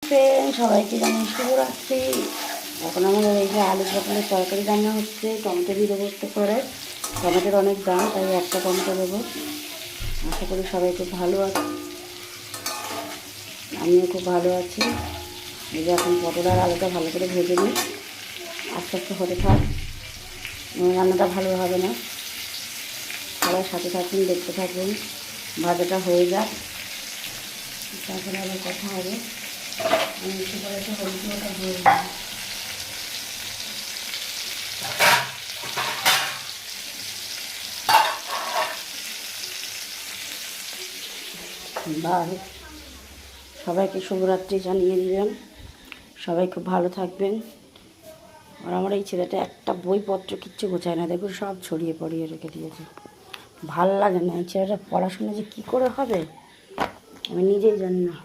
Friend, সবাইকে জানাই শুভরাত্রি। এখন আমাদের এই যে আলু পটলের তরকারি রান্না হচ্ছে। টমেটো দিয়ে দেবো একটু করে, টমেটোর অনেক দাম, তাই একটা টমেটো দেবো। আশা করি সবাই খুব ভালো আছে, আমিও খুব ভালো আছি। এই যে এখন পটল আর আলুটা ভালো করে ভেজে নিই, আস্তে আস্তে হতে থাক, রান্নাটা ভালো হবে না। সবাই সাথে থাকুন, দেখতে থাকুন, ভাজাটা হয়ে যাক, তারপরে আবার কথা হবে। আমি একটু করে একটা হলুদটা ধরে দিই। বাই, সবাইকে শুভরাত্রি জানিয়ে দিলাম। সবাই খুব ভালো থাকবেন। আর আমার এই ছেলেটা একটা বইপত্র কিচ্ছু গোছায় না, দেখুন সব ছড়িয়ে পড়িয়ে রেখে দিয়েছে। ভাল লাগে না, এই ছেলেটা পড়াশোনা যে কী করে হবে আমি নিজেই জানি না।